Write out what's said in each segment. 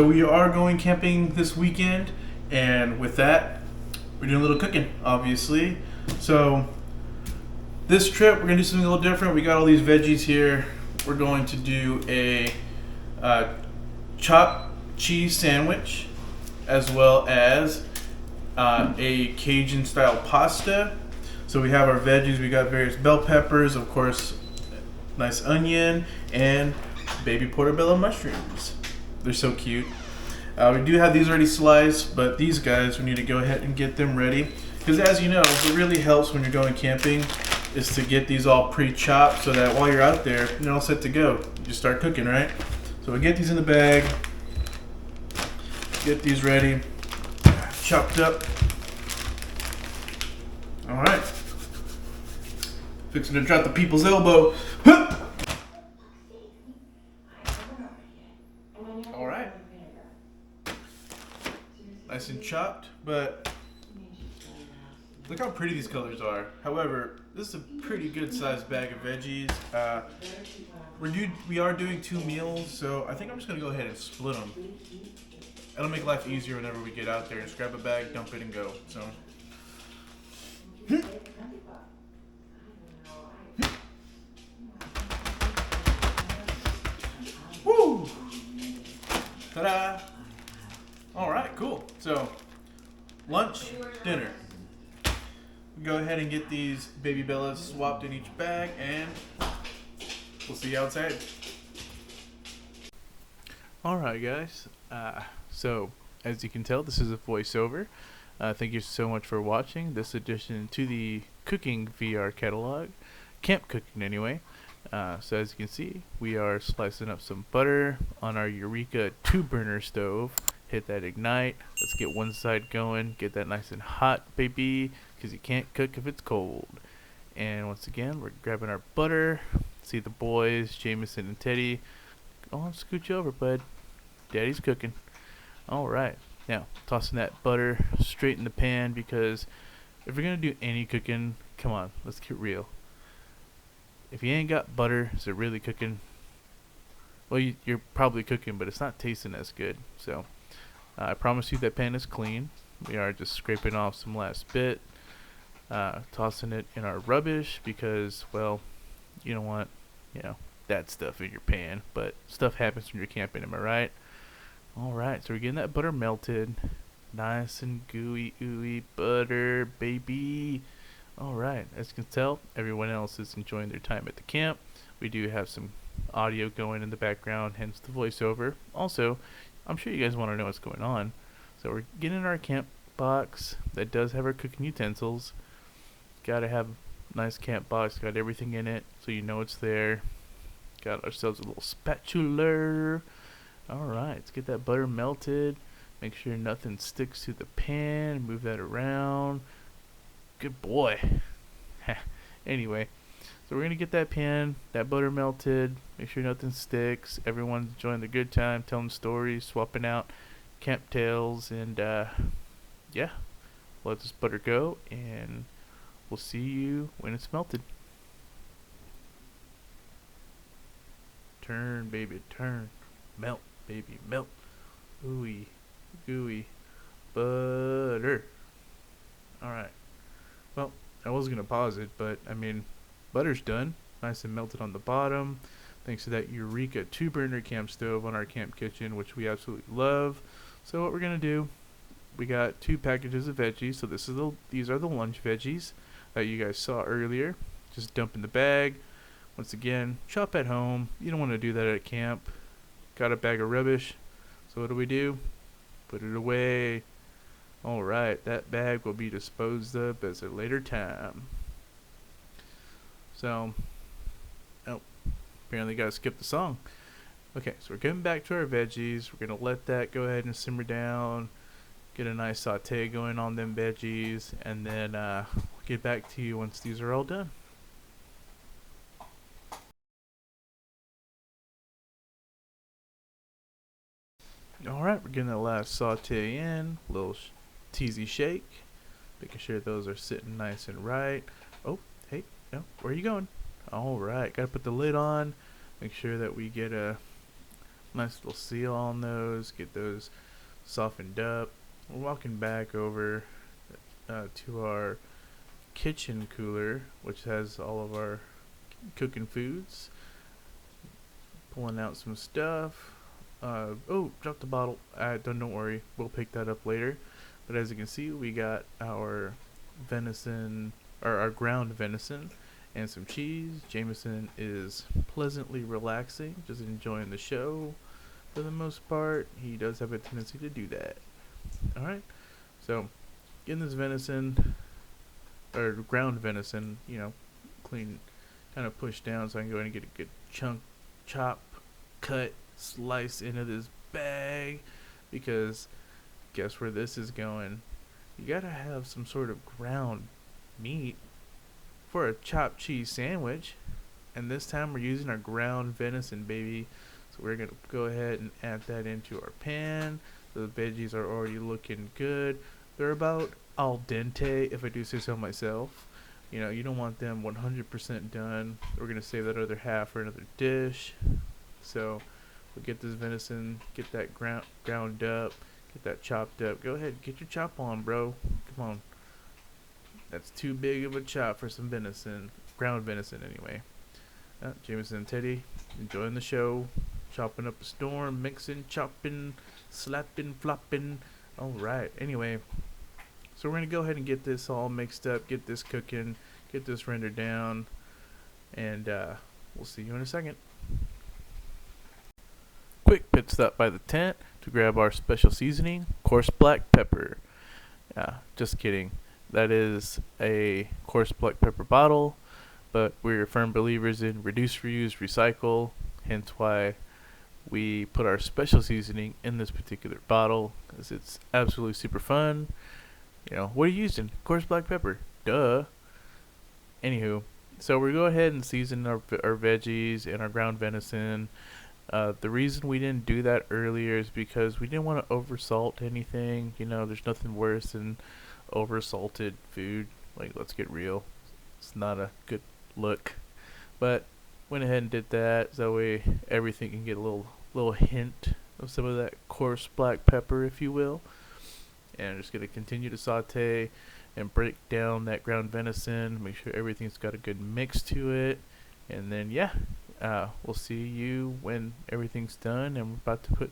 So we are going camping this weekend, and with that, we're doing a little cooking, obviously. So this trip, we're gonna do something a little different. We got all these veggies here. We're going to do a chopped cheese sandwich, as well as a Cajun style pasta. So we have our veggies. We got various bell peppers, of course, nice onion, and baby portobello mushrooms. They're so cute. We do have these already sliced, but these guys, we need to go ahead and get them ready. Because as you know, what really helps when you're going camping is to get these all pre-chopped so that while you're out there, you're all set to go. You just start cooking, right? So we get these in the bag, get these ready, chopped up. All right. Fixing to drop the people's elbow. All right. Nice and chopped, but look how pretty these colors are. However, this is a pretty good sized bag of veggies. We are doing 2 meals, so I think I'm just gonna go ahead and split them. It'll make life easier whenever we get out there. Just grab a bag, dump it, and go. So. Woo! Ta-da! All right, cool. So, lunch, dinner. Go ahead and get these baby bellas swapped in each bag, and we'll see you outside. All right, guys. So, as you can tell, this is a voiceover. Thank you so much for watching this addition to the cooking VR catalog, camp cooking anyway. So as you can see, we are slicing up some butter on our Eureka 2-burner stove. Hit that ignite. Let's get one side going. Get that nice and hot, baby, because you can't cook if it's cold. And once again, we're grabbing our butter. See the boys, Jameson and Teddy. Oh, scooch over, bud. Daddy's cooking. All right. Now, tossing that butter straight in the pan, because if you're going to do any cooking, come on, let's get real. If you ain't got butter, is it really cooking? Well, you're probably cooking, but it's not tasting as good. So, I promise you that pan is clean. We are just scraping off some last bit. Tossing it in our rubbish because, well, you don't want, that stuff in your pan. But stuff happens when you're camping, am I right? Alright, so we're getting that butter melted. Nice and gooey, ooey butter, baby. Alright, as you can tell, everyone else is enjoying their time at the camp. We do have some audio going in the background, hence the voiceover. Also, I'm sure you guys want to know what's going on. So we're getting our camp box that does have our cooking utensils. Gotta have a nice camp box, got everything in it, so you know it's there. Got ourselves a little spatula. Alright, let's get that butter melted. Make sure nothing sticks to the pan. Move that around. Good boy. Anyway, so we're going to get that butter melted. Make sure nothing sticks. Everyone's enjoying the good time, telling stories, swapping out camp tales. And, yeah, let this butter go. And we'll see you when it's melted. Turn, baby, turn. Melt. Baby, melt. Ooey, gooey, butter. Alright. Well, I was going to pause it, but, butter's done. Nice and melted on the bottom. Thanks to that Eureka 2-burner camp stove on our camp kitchen, which we absolutely love. So what we're going to do, we got 2 packages of veggies. So these are the lunch veggies that you guys saw earlier. Just dump in the bag. Once again, chop at home. You don't want to do that at camp. Got a bag of rubbish, so what do? Put it away. Alright, that bag will be disposed of at a later time. So, apparently gotta skip the song. Okay, so we're getting back to our veggies. We're gonna let that go ahead and simmer down. Get a nice saute going on them veggies, and then we'll get back to you once these are all done. Alright, we're getting that last saute in. A little teasy shake. Making sure those are sitting nice and right. Oh, hey, where are you going? Alright, gotta put the lid on. Make sure that we get a Nice little seal on those. Get those softened up. We're walking back over to our kitchen cooler, which has all of our cooking foods. Pulling out some stuff. Oh, dropped the bottle. Don't worry, we'll pick that up later. But as you can see, we got our venison, or our ground venison, and some cheese. Jameson is pleasantly relaxing, just enjoying the show for the most part. He does have a tendency to do that. Alright, so getting this venison, or ground venison, clean, kind of pushed down so I can go ahead and get a good chunk, chop, cut, slice into this bag, because guess where this is going? You gotta have some sort of ground meat for a chopped cheese sandwich, and this time we're using our ground venison, baby. So we're gonna go ahead and add that into our pan. The veggies are already looking good. They're about al dente, if I do say so myself. You don't want them 100% done. We're gonna save that other half for another dish. So we'll get this venison, get that ground up, get that chopped up. Go ahead, get your chop on, bro. Come on. That's too big of a chop for some venison, ground venison anyway. Jameson and Teddy enjoying the show, chopping up a storm, mixing, chopping, slapping, flopping. All right. Anyway, so we're gonna go ahead and get this all mixed up, get this cooking, get this rendered down, and we'll see you in a second. Quick pit stop by the tent to grab our special seasoning, coarse black pepper. Just kidding. That is a coarse black pepper bottle, but we're firm believers in reduce, reuse, recycle, hence why we put our special seasoning in this particular bottle, because it's absolutely super fun. What are you using? Coarse black pepper. Duh. Anywho, so we go ahead and season our veggies and our ground venison. The reason we didn't do that earlier is because we didn't want to oversalt anything. There's nothing worse than oversalted food. Like, let's get real. It's not a good look. But went ahead and did that, so that way everything can get a little hint of some of that coarse black pepper, if you will. And I'm just going to continue to saute and break down that ground venison, make sure everything's got a good mix to it. And then, we'll see you when everything's done, and we're about to put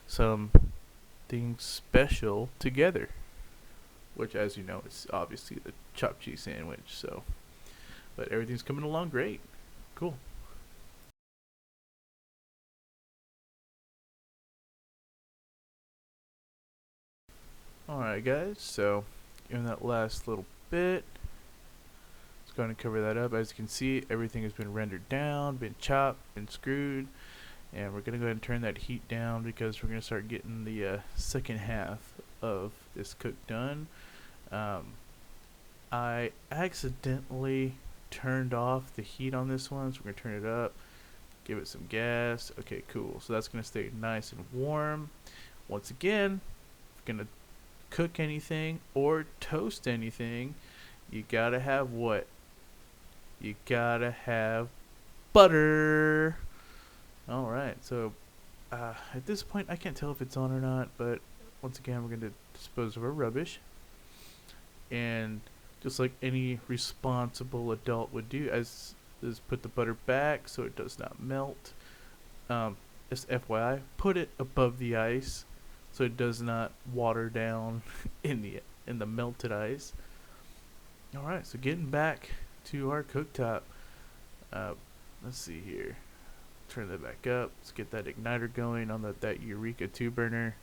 something special together. Which, as you know, is obviously the chopped cheese sandwich. So, but everything's coming along great. Cool. Alright guys, so in that last little bit, let's go ahead and cover that up. As you can see, everything has been rendered down, been chopped, been screwed, and we're going to go ahead and turn that heat down because we're going to start getting the second half of this cook done. I accidentally turned off the heat on this one, so we're going to turn it up, give it some gas. Okay, cool. So that's going to stay nice and warm. Once again, if you're going to cook anything or toast anything, you gotta have what? You gotta have butter. Alright, so at this point I can't tell if it's on or not, but once again we're going to dispose of our rubbish, and just like any responsible adult would do, is put the butter back so it does not melt. Just FYI, put it above the ice so it does not water down in the melted ice. Alright, so getting back to our cooktop. Let's see here. Turn that back up. Let's get that igniter going on that Eureka 2 burner.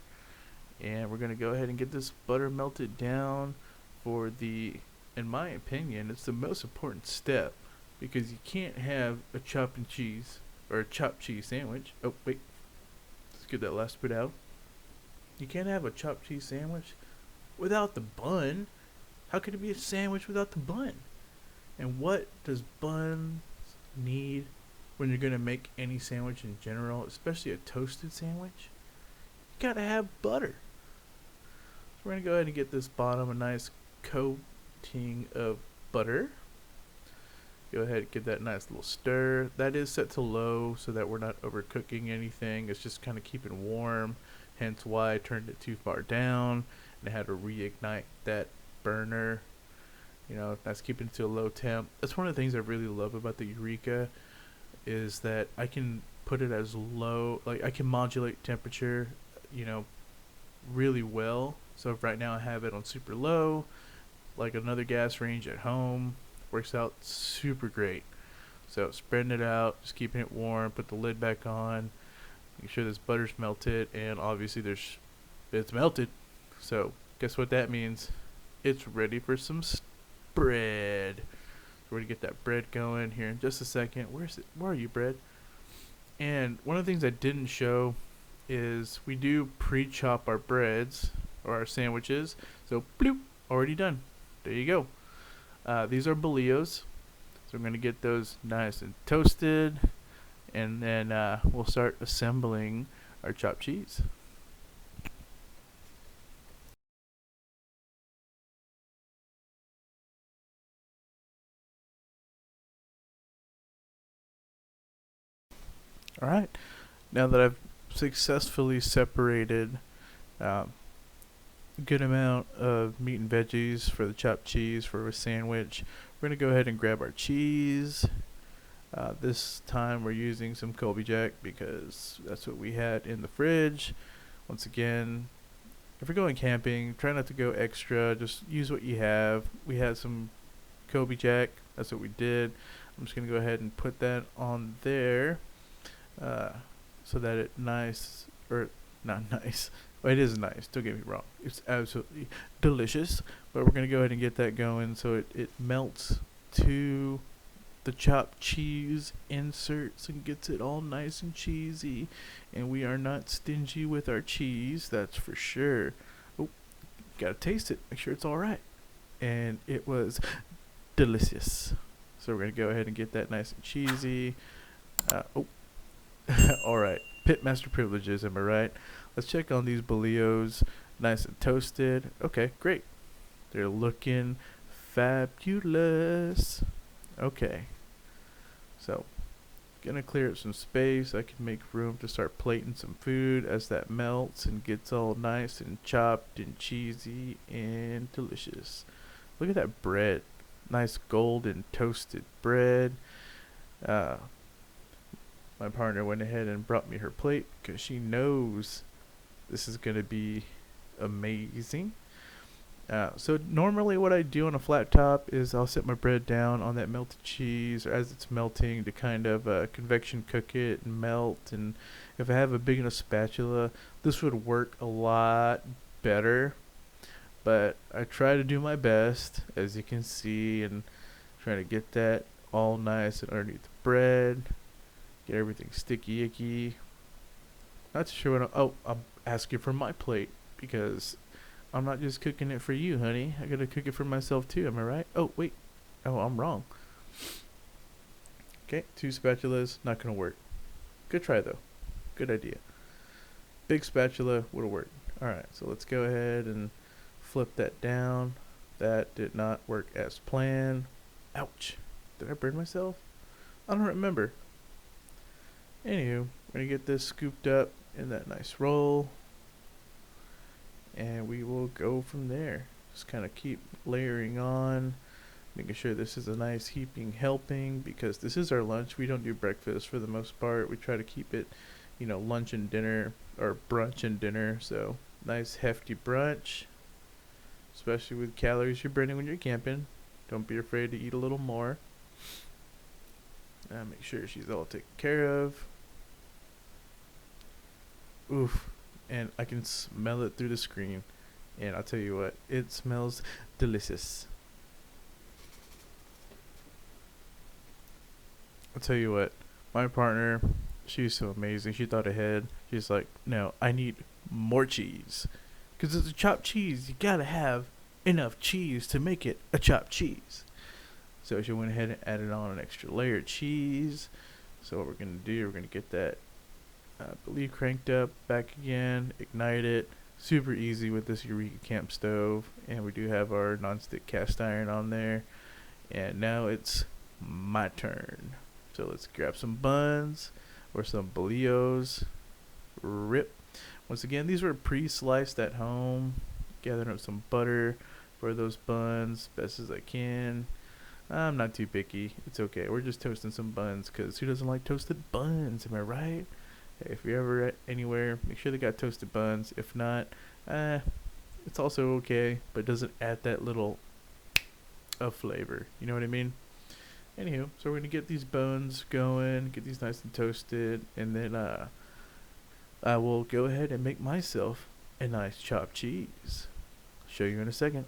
And we're going to go ahead and get this butter melted down for in my opinion, it's the most important step, because you can't have a chopped cheese sandwich. Oh, wait. Let's get that last bit out. You can't have a chopped cheese sandwich without the bun. How could it be a sandwich without the bun? And what does buns need when you're going to make any sandwich in general, especially a toasted sandwich? You gotta have butter. So we're going to go ahead and get this bottom a nice coating of butter. Go ahead and give that nice little stir. That is set to low so that we're not overcooking anything. It's just kind of keeping warm, hence why I turned it too far down and I had to reignite that burner. You know, that's keeping it to a low temp. That's one of the things I really love about the Eureka is that I can put it as low, like I can modulate temperature, you know, really well. So right now I have it on super low, like another gas range at home. Works out super great. So spreading it out, just keeping it warm, put the lid back on, make sure this butter's melted, and obviously it's melted. So guess what that means? It's ready for some bread. So we're gonna get that bread going here in just a second. Where's it? Where are you, bread? And one of the things I didn't show is we do pre-chop our breads or our sandwiches. So bloop, already done. There you go. These are bolillos. So I'm going to get those nice and toasted. And then we'll start assembling our chopped cheese. Alright. Now that I've successfully separated a good amount of meat and veggies for the chopped cheese for a sandwich, we're going to go ahead and grab our cheese. This time we're using some Colby Jack because that's what we had in the fridge. Once again, if you're going camping, try not to go extra. Just use what you have. We had some Colby Jack. That's what we did. I'm just going to go ahead and put that on there so that it nice, or not nice. Well, it is nice. Don't get me wrong. It's absolutely delicious. But we're going to go ahead and get that going so it melts to the chopped cheese inserts and gets it all nice and cheesy. And we are not stingy with our cheese, that's for sure. Oh, gotta taste it, make sure it's alright. And it was delicious. So we're gonna go ahead and get that nice and cheesy. Alright, pitmaster privileges, am I right? Let's check on these bolillos. Nice and toasted. Okay, great. They're looking fabulous. Okay. So, gonna clear up some space. I can make room to start plating some food as that melts and gets all nice and chopped and cheesy and delicious. Look at that bread. Nice golden toasted bread. My partner went ahead and brought me her plate because she knows this is gonna be amazing. So normally what I do on a flat top is I'll set my bread down on that melted cheese or as it's melting to kind of convection cook it and melt. And if I have a big enough spatula, this would work a lot better. But I try to do my best, as you can see, and trying to get that all nice and underneath the bread. Get everything sticky icky. Not sure what I'm asking for my plate because I'm not just cooking it for you, honey. I gotta cook it for myself too, am I right? Oh, wait. Oh, I'm wrong. Okay, 2 spatulas, not gonna work. Good try though. Good idea. Big spatula would've worked. Alright, so let's go ahead and flip that down. That did not work as planned. Ouch. Did I burn myself? I don't remember. Anywho, we're gonna get this scooped up in that nice roll. And we will go from there. Just kind of keep layering on, making sure this is a nice heaping helping because this is our lunch. We don't do breakfast for the most part. We try to keep it, you know, lunch and dinner or brunch and dinner. So nice hefty brunch, especially with calories you're burning when you're camping. Don't be afraid to eat a little more. Make sure she's all taken care of. Oof. And I can smell it through the screen. And I'll tell you what, it smells delicious. I'll tell you what, my partner, she's so amazing. She thought ahead. She's like, no, I need more cheese. Because it's a chopped cheese. You gotta have enough cheese to make it a chopped cheese. So she went ahead and added on an extra layer of cheese. So what we're going to do, we're going to get that I believe cranked up back again, ignite it. Super easy with this Eureka camp stove, and we do have our nonstick cast iron on there. And now it's my turn. So let's grab some buns or some bolillos. Rip. Once again, these were pre-sliced at home. Gathering up some butter for those buns best as I can. I'm not too picky. It's okay. We're just toasting some buns because who doesn't like toasted buns? Am I right? Hey, if you're ever at anywhere, make sure they got toasted buns. If not, it's also okay, but it doesn't add that little of flavor. You know what I mean? Anywho, so we're gonna get these buns going, get these nice and toasted, and then I will go ahead and make myself a nice chopped cheese. Show you in a second.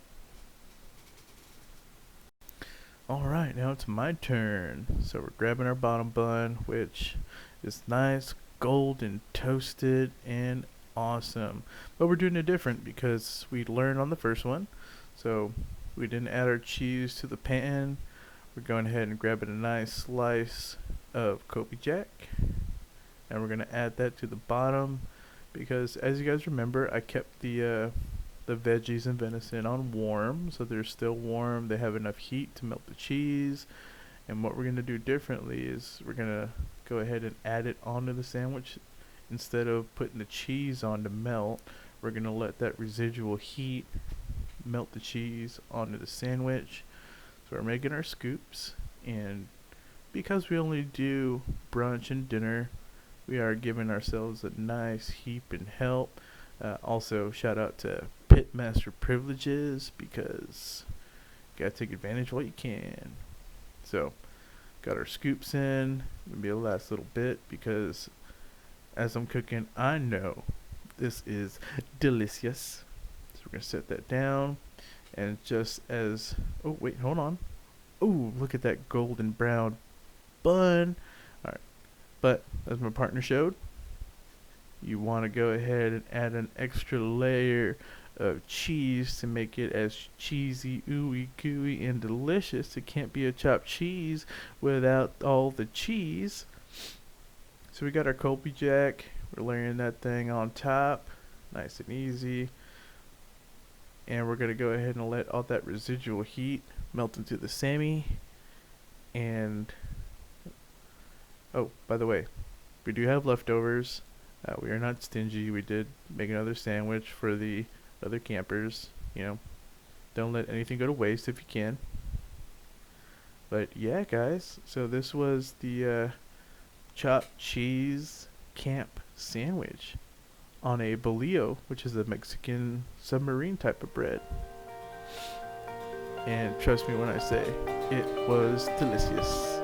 Alright, now it's my turn. So we're grabbing our bottom bun, which is nice, golden, toasted, and awesome. But we're doing it different because we learned on the first one. So we didn't add our cheese to the pan. We're going ahead and grabbing a nice slice of Kobe Jack. And we're going to add that to the bottom because, as you guys remember, I kept the veggies and venison on warm, so they're still warm. They have enough heat to melt the cheese. And what we're going to do differently is we're going to go ahead and add it onto the sandwich. Instead of putting the cheese on to melt, we're going to let that residual heat melt the cheese onto the sandwich. So we're making our scoops, and because we only do brunch and dinner, we are giving ourselves a nice heap and help. Also, shout out to Pitmaster Privileges because you gotta take advantage while you can. So, got our scoops in. It'll be a last little bit because as I'm cooking, I know this is delicious. So we're gonna set that down, and just as oh wait, hold on. Oh, look at that golden brown bun. All right. But as my partner showed, you want to go ahead and add an extra layer of cheese to make it as cheesy, ooey gooey, and delicious. It can't be a chopped cheese without all the cheese. So we got our Colby Jack. We're layering that thing on top, nice and easy. And we're going to go ahead and let all that residual heat melt into the Sammy. And oh, by the way, we do have leftovers. We are not stingy. We did make another sandwich for the other campers. You know, don't let anything go to waste if you can. But yeah, guys, so this was the chopped cheese camp sandwich on a bolillo, which is a Mexican submarine type of bread. And trust me when I say it was delicious.